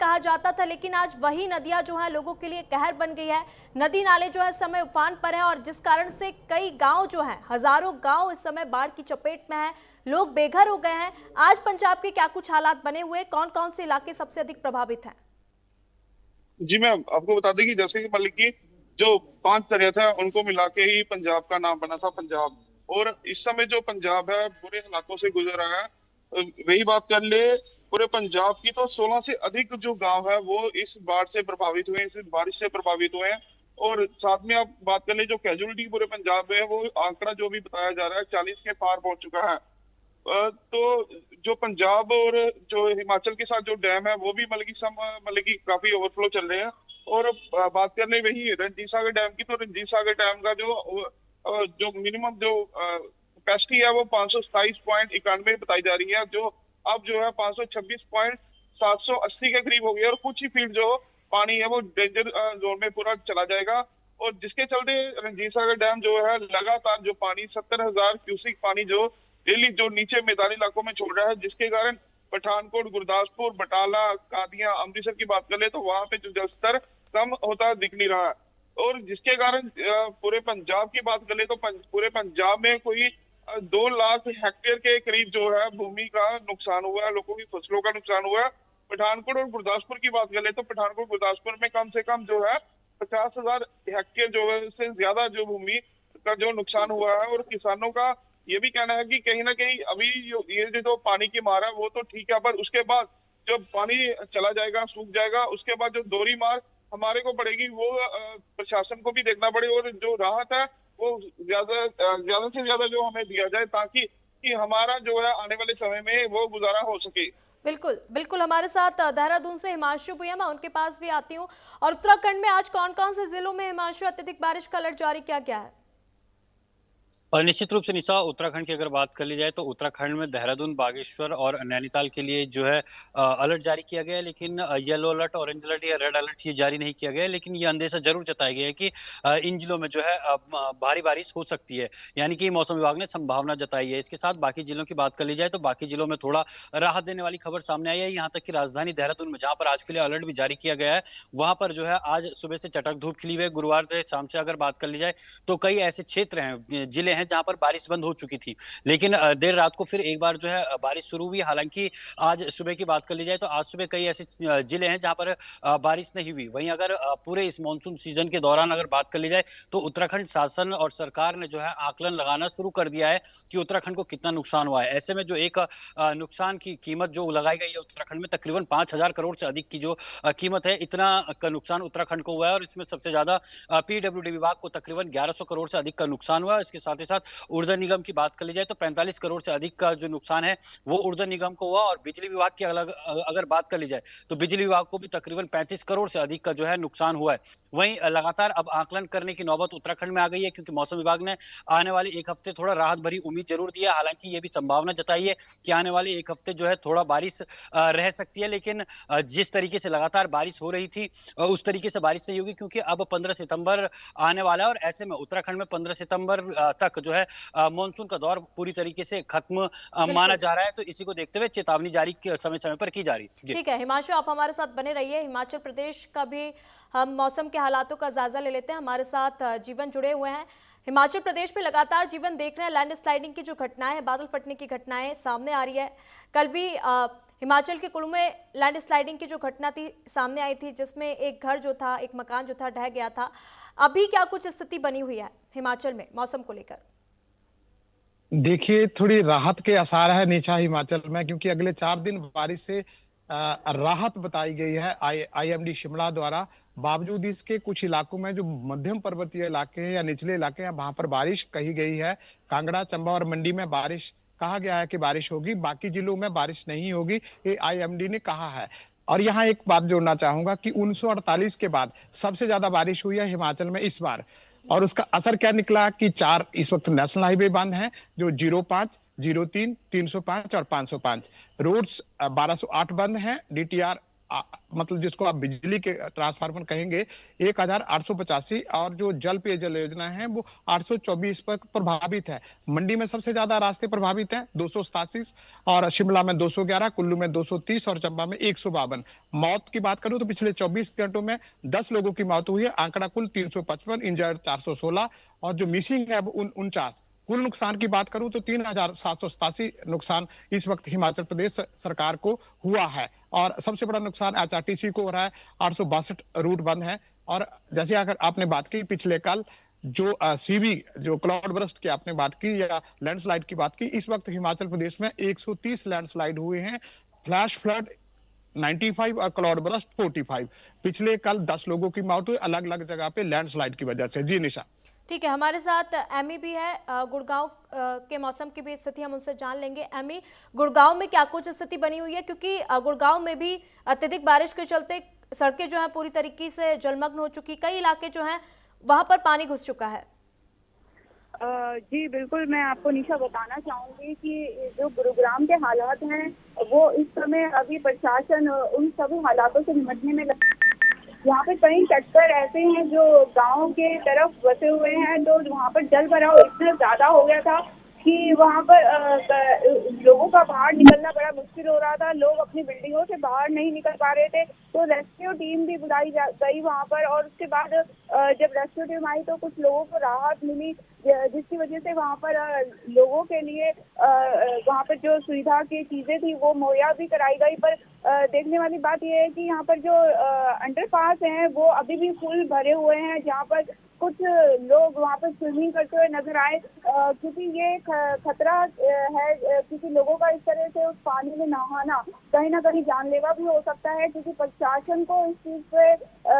कहा जाता था, लेकिन आज वही नदियां जो है लोगों के लिए कहर बन गई है। नदी नाले जो है इस समय उफान पर है और जिस कारण से कई गांव जो हैं, हजारों गांव इस समय बाढ़ की चपेट में है, लोग बेघर हो गए हैं। आज पंजाब के क्या कुछ हालात बने हुए, कौन कौन से इलाके सबसे अधिक प्रभावित हैं? जी, मैं आपको बता दें कि जैसे कि मतलब कि जो 5 दरिया थे उनको मिला के ही पंजाब का नाम बना था पंजाब। और इस समय जो पंजाब है बुरे हालातों से गुजर रहा है। वही बात कर ले, पूरे पंजाब की तो 16 से अधिक जो गांव है वो इस बाढ़ से प्रभावित हुए हैं, इस बारिश से प्रभावित हुए हैं। और साथ में आप बात कर ले, जो कैजुअलिटी पूरे पंजाब में है वो आंकड़ा जो भी बताया जा रहा है 40 के पार पहुंच चुका है। तो जो पंजाब और जो हिमाचल के साथ जो डैम है वो भी मतलब कि काफी ओवरफ्लो चल रहे हैं। और बात करने वही रंजीत सागर डैम की, तो रंजीत सागर डैम का जो मिनिमम जो कैपेसिटी है वो 527.91 बताई जा रही है, जो अब जो है 526.780 के करीब हो गई है। और कुछ ही फीट जो पानी है वो डेंजर जोन में पूरा चला जाएगा। और जिसके चलते रंजीत सागर डैम जो है लगातार जो पानी 70,000 क्यूसिक पानी जो डेली जो नीचे मैदानी इलाकों में छोड़ रहा है, जिसके कारण पठानकोट, गुरदासपुर, बटाला, कादियां, अमृतसर की बात कर ले तो वहां पे जो जलस्तर कम होता दिख नहीं रहा है। और जिसके कारण पूरे पंजाब की बात कर ले तो पूरे पंजाब में कोई 2 लाख हेक्टेयर के करीब जो है भूमि का नुकसान हुआ है, लोगों की फसलों का नुकसान हुआ है। पठानकोट और गुरदासपुर की बात कर ले तो पठानकोट गुरदासपुर में कम से कम जो है 50,000 हेक्टेयर जो है से ज्यादा जो भूमि का जो नुकसान हुआ है। और किसानों का ये भी कहना है कि कहीं ना कहीं अभी ये जो पानी की मार है वो तो ठीक है, पर उसके बाद जब पानी चला जाएगा, सूख जाएगा, उसके बाद जो दोहरी मार हमारे को पड़ेगी वो प्रशासन को भी देखना पड़े। और जो राहत है वो ज्यादा से ज्यादा जो हमें दिया जाए, ताकि कि हमारा जो है आने वाले समय में वो गुजारा हो सके। बिल्कुल बिल्कुल, हमारे साथ देहरादून से हिमांशु भैया, मैं उनके पास भी आती हूँ। और उत्तराखंड में आज कौन कौन से जिलों में हिमांशु अत्यधिक बारिश का अलर्ट जारी किया गया है? और निश्चित रूप से निशा, उत्तराखंड की अगर बात कर ली जाए तो उत्तराखंड में देहरादून, बागेश्वर और नैनीताल के लिए जो है अलर्ट जारी किया गया है। लेकिन येलो अलर्ट, ऑरेंज अलर्ट या रेड अलर्ट ये जारी नहीं किया गया है। लेकिन ये अंदेशा जरूर जताया गया है कि इन जिलों में जो है भारी बारिश हो सकती है, यानी कि मौसम विभाग ने संभावना जताई है। इसके साथ बाकी जिलों की बात कर ली जाए तो बाकी जिलों में थोड़ा राहत देने वाली खबर सामने आई है। यहाँ तक कि राजधानी देहरादून में, जहां पर आज के लिए अलर्ट भी जारी किया गया है, वहां पर जो है आज सुबह से चटक धूप खिली हुई है। गुरुवार से शाम से अगर बात कर ली जाए तो कई ऐसे क्षेत्र हैं, जिले हैं जहां पर बारिश बंद हो चुकी थी। लेकिन देर रात को फिर एक बार जो है बारिश शुरू हुई। हालांकि आज सुबह की बात कर ली जाए तो आज सुबह कई ऐसे जिले हैं जहां पर बारिश नहीं हुई। वहीं अगर पूरे इस मानसून सीजन के दौरान अगर बात कर ली जाए तो उत्तराखंड शासन और सरकार ने जो है आकलन लगाना शुरू कर दिया है कि उत्तराखंड को कितना नुकसान हुआ है। ऐसे में जो एक नुकसान की कीमत जो लगाई गई है उत्तराखंड में, तकरीबन 5,000 करोड़ से अधिक की जो कीमत है, इतना का नुकसान उत्तराखंड को हुआ है। और इसमें सबसे ज्यादा पीडब्ल्यूडी विभाग को तकरीबन 1100 करोड़ से अधिक का नुकसान हुआ है। इसके साथ ही साथ ऊर्जा निगम की बात कर ली जाए तो 45 करोड़ से अधिक का जो नुकसान है वो ऊर्जा निगम को हुआ। और बिजली विभाग की अलग अगर बात कर ली जाए तो बिजली विभाग को भी तकरीबन 35 करोड़ से अधिक का जो है नुकसान हुआ है। वहीं लगातार अब आकलन करने की नौबत उत्तराखंड में आ गई है, क्योंकि मौसम विभाग ने आने वाले एक हफ्ते थोड़ा राहत भरी उम्मीद जरूर दी है। हालांकि ये भी संभावना जताई है कि आने वाले एक हफ्ते जो है थोड़ा बारिश रह सकती है। लेकिन जिस तरीके से लगातार बारिश हो रही थी उस तरीके से बारिश नहीं होगी, क्योंकि अब 15 सितंबर आने वाला है। और ऐसे में उत्तराखंड में 15 सितंबर तक जो है मानसून का दौर पूरी तरीके से खत्म माना बिल्कुल जा रहा है। तो इसी को देखते हुए चेतावनी जारी समय समय पर की जा रही है। ठीक है हिमांशु, आप हमारे साथ बने रहिए। हिमाचल प्रदेश का भी हम मौसम के हालातों का जायजा ले लेते हैं। हमारे साथ जीवन जुड़े हुए हैं। हिमाचल प्रदेश में लगातार जीवन देख रहे हैं, लैंडस्लाइडिंग की जो घटनाएं हैं, बादल फटने की घटनाएं सामने आ रही है। कल भी हिमाचल के कुल्लू में लैंडस्लाइडिंग की जो घटना थी सामने आई थी, जिसमें एक घर जो था, एक मकान जो था, ढह गया था। अभी क्या कुछ स्थिति बनी हुई है हिमाचल में मौसम को लेकर? देखिए, थोड़ी राहत के आसार है निशा हिमाचल में, क्योंकि अगले 4 दिन बारिश से राहत बताई गई है आईएमडी शिमला द्वारा। बावजूद इसके कुछ इलाकों में जो मध्यम पर्वतीय इलाके हैं या निचले इलाके हैं वहां पर बारिश कही गई है। कांगड़ा, चंबा और मंडी में बारिश कहा गया है कि बारिश होगी, बाकी जिलों में बारिश नहीं होगी, ये आईएमडी ने कहा है। और यहाँ एक बात जोड़ना चाहूंगा कि 1948 के बाद सबसे ज्यादा बारिश हुई है हिमाचल में इस बार। और उसका असर क्या निकला कि 4 इस वक्त नेशनल हाईवे बंद हैं, जो 05, 03, 305 और 505। रोड्स 1208 बंद हैं, डीटीआर मतलब जिसको आप बिजली के ट्रांसफार्मर कहेंगे 1885, और जो जल पेयजल योजना है वो 824 पर प्रभावित है। मंडी में सबसे ज्यादा रास्ते प्रभावित हैं 287, और शिमला में 211, कुल्लू में 230 और चंबा में 152। मौत की बात करूं तो पिछले 24 घंटों में 10 लोगों की मौत हुई है, आंकड़ा कुल 355, इंजर्ड 416, और जो मिसिंग है वो 49। कुल नुकसान की बात करूं तो 3787 नुकसान इस वक्त हिमाचल प्रदेश सरकार को हुआ है, और सबसे बड़ा नुकसान एचआरटीसी को हो रहा है। 862 रूट बंद है। और जैसे अगर आपने बात की पिछले कल जो सीवी जो क्लाउड बर्स्ट की आपने बात की या लैंडस्लाइड की बात की, इस वक्त हिमाचल प्रदेश में 130 लैंडस्लाइड हुए हैं, फ्लैश फ्लड 95 और क्लाउड बर्स्ट 45। पिछले कल 10 लोगों की मौत हुई अलग अलग जगह पे लैंडस्लाइड की वजह से। जी निशा। ठीक है, हमारे साथ एमी भी है, गुड़गांव के मौसम की भी स्थिति हम उनसे जान लेंगे। एमी, गुड़गांव में क्या कुछ स्थिति बनी हुई है, क्योंकि गुड़गांव में भी अत्यधिक बारिश के चलते सड़कें जो हैं पूरी तरीके से जलमग्न हो चुकी, कई इलाके जो हैं वहां पर पानी घुस चुका है। जी बिल्कुल, मैं आपको निशा बताना चाहूंगी कि जो गुरुग्राम के हालात हैं वो इस समय अभी प्रशासन उन सभी हालातों से निपटने में यहाँ पे कई सेक्टर ऐसे हैं जो गांव के तरफ बसे हुए हैं, तो वहाँ पर जल भराव इतना ज्यादा हो गया था कि वहाँ पर लोगों का बाहर निकलना बड़ा मुश्किल हो रहा था। लोग अपनी बिल्डिंगों से बाहर नहीं निकल पा रहे थे, तो रेस्क्यू टीम भी बुलाई गई वहाँ पर, और उसके बाद जब रेस्क्यू टीम आई तो कुछ लोगों को राहत मिली, जिसकी वजह से वहाँ पर लोगों के लिए वहाँ पर जो सुविधा की चीजें थी वो मुहैया भी कराई गई। पर देखने वाली बात यह है कि यहाँ पर जो अंडरपास हैं वो अभी भी फुल भरे हुए हैं, जहाँ पर कुछ लोग वहाँ पर स्विमिंग करते हुए नजर आए, क्योंकि ये खतरा है, क्योंकि लोगों का इस तरह से उस पानी में नहाना कहीं ना कहीं जानलेवा भी हो सकता है, क्योंकि प्रशासन को इस चीज पे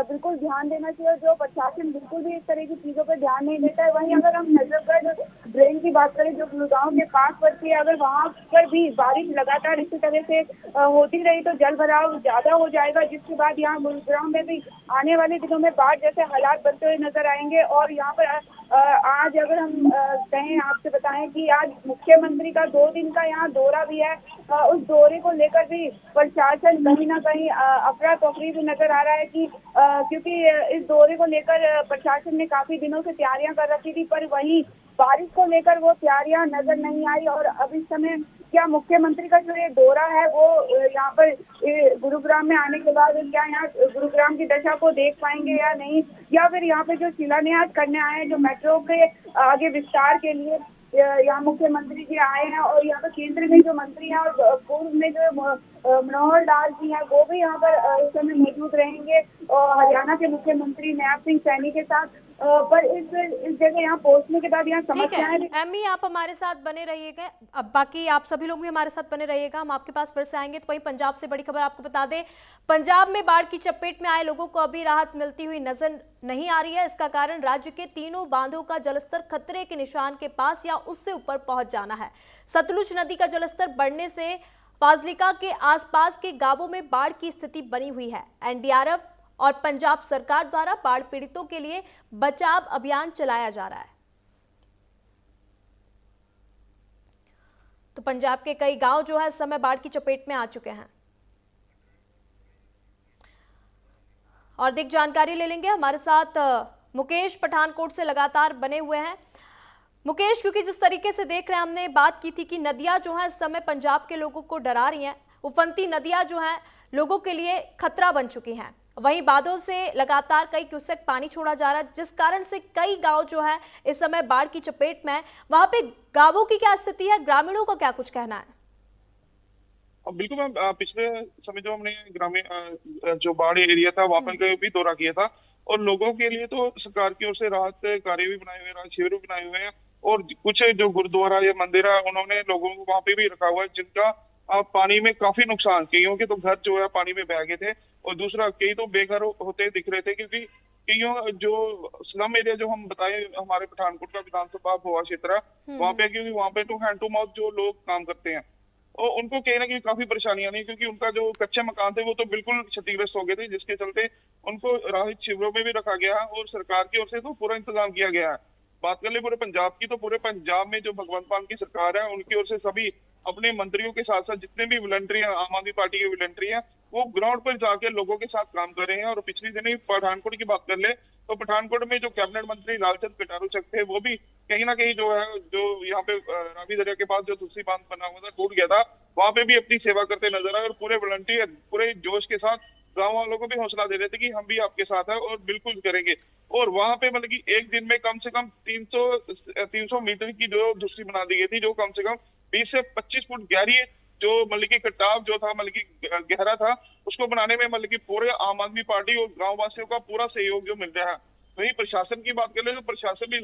बिल्कुल ध्यान देना चाहिए। जो प्रशासन बिल्कुल भी इस तरह की चीजों पर ध्यान नहीं देता है। वहीं अगर हम नजरगढ़ ड्रेन की बात करें जो गुड़गांव के पास पड़ती है, अगर वहाँ पर भी बारिश लगातार इसी तरह से होती रही तो जल भराव ज्यादा हो जाएगा, जिसके बाद यहाँ गुरुग्राम में भी आने वाले दिनों में बाढ़ जैसे हालात बनते हुए नजर आएंगे। और यहाँ पर आज अगर हम कहें, आपसे बताएं कि आज मुख्यमंत्री का 2 दिन का यहाँ दौरा भी है, उस दौरे को लेकर भी प्रशासन कहीं ना कहीं अफरा तफरी भी नजर आ रहा है कि क्योंकि इस दौरे को लेकर प्रशासन ने काफी दिनों से तैयारियां कर रखी थी, पर वहीं बारिश को लेकर वो तैयारियां नजर नहीं आई। और अब इस समय क्या मुख्यमंत्री का जो ये दौरा है वो यहाँ पर गुरुग्राम में आने के बाद क्या यहाँ गुरुग्राम की दशा को देख पाएंगे या नहीं, या फिर यहाँ पे जो शिलान्यास करने आए हैं जो मेट्रो के आगे विस्तार के लिए यहाँ मुख्यमंत्री जी आए हैं, और यहाँ पर केंद्र में जो मंत्री हैं और पूर्व में जो मनोहर लाल जी हैं वो भी यहाँ पर इस समय मौजूद रहेंगे, और हरियाणा के मुख्यमंत्री नैब सिंह सैनी के साथ। पर इस जगह यहाँ पहुंचने के बाद यहाँ समस्याएं। एमी, आप हमारे साथ बने रहिएगा, अब बाकी आप सभी लोग भी हमारे साथ बने रहिएगा, हम आपके पास फिर से आएंगे। तो वहीं पंजाब से बड़ी खबर आपको बता दें, पंजाब में बाढ़ की चपेट में आए लोगों को अभी राहत मिलती हुई नजर नहीं आ रही है। इसका कारण राज्य के तीनों बांधों का जलस्तर खतरे के निशान के पास या उससे ऊपर पहुंच जाना है। सतलुज नदी का जलस्तर बढ़ने से फाजिलिका के आसपास के गांवों में बाढ़ की स्थिति बनी हुई है। एनडीआरएफ और पंजाब सरकार द्वारा बाढ़ पीड़ितों के लिए बचाव अभियान चलाया जा रहा है। तो पंजाब के कई गांव जो है इस समय बाढ़ की चपेट में आ चुके हैं। और अधिक जानकारी ले लेंगे, हमारे साथ मुकेश पठानकोट से लगातार बने हुए हैं। मुकेश, क्योंकि जिस तरीके से देख रहे हैं, हमने बात की थी कि नदियां जो हैं इस समय पंजाब के लोगों को डरा रही हैं, उफनती नदियां जो हैं लोगों के लिए खतरा बन चुकी हैं। वहीं बांधों से लगातार कई क्यूसेक पानी छोड़ा जा रहा है, जिस कारण से कई गांव जो है इस समय बाढ़ की चपेट में है। वहां पे गांवों की क्या स्थिति है, ग्रामीणों का क्या कुछ कहना है? बिल्कुल मैम, पिछले समय जो हमने ग्रामीण जो बाढ़ एरिया था वहां पर भी दौरा किया था, और लोगों के लिए तो सरकार की ओर से राहत कार्य भी बनाए हुए, राहत शिविर भी बनाए हुए हैं, और कुछ जो गुरुद्वारा या मंदिर है उन्होंने लोगों को वहां पे भी रखा हुआ है, जिनका पानी में काफी नुकसान, कईयों के तो घर जो है पानी में बह गए थे, और दूसरा कई तो बेघर होते दिख रहे थे, क्योंकि कईयों जो स्लम एरिया जो हम बताए हमारे पठानकोट का विधानसभा भोआ क्षेत्र है वहां पे, क्योंकि वहां पे तो हैंड टू माउथ जो लोग काम करते हैं और उनको कहीं ना कहीं काफी परेशानियां नहीं, क्योंकि उनका जो कच्चे मकान थे वो तो बिल्कुल क्षतिग्रस्त हो गए थे, जिसके चलते उनको राहत शिविरों में भी रखा गया है, और सरकार की ओर से तो पूरा इंतजाम किया गया है। बात कर ले पूरे पंजाब की, तो पूरे पंजाब में जो भगवंत मान की सरकार है उनकी ओर से सभी अपने मंत्रियों के साथ साथ जितने भी वॉलंटियर आम आदमी पार्टी के वॉलंटियर हैं वो ग्राउंड पर जाके लोगों के साथ काम कर रहे हैं। और पिछले दिन ही पठानकोट की बात कर ले तो पठानकोट में जो कैबिनेट मंत्री लालचंद कटारू चक थे, वो भी कहीं ना कहीं जो है, जो यहाँ पे रावी दरिया के पास जो तुलसी बांध बना हुआ था, टूट गया था, वहां पे भी अपनी सेवा करते नजर आए और पूरे वॉलंटियर पूरे जोश के साथ गांव वालों को भी हौसला दे रहे थे कि हम भी आपके साथ हैं और बिल्कुल करेंगे। और वहां पे मतलब कि एक दिन में कम से कम 300 मीटर की जो दूसरी बना दी गई थी, जो कम से कम 20 से 25 फुट गहरी, जो मतलब कि कटाव जो था, मतलब कि गहरा था, उसको बनाने में मतलब कि पूरे आम आदमी पार्टी और गांव वासियों का पूरा सहयोग जो मिल रहा है। वहीं प्रशासन की बात करें तो प्रशासन भी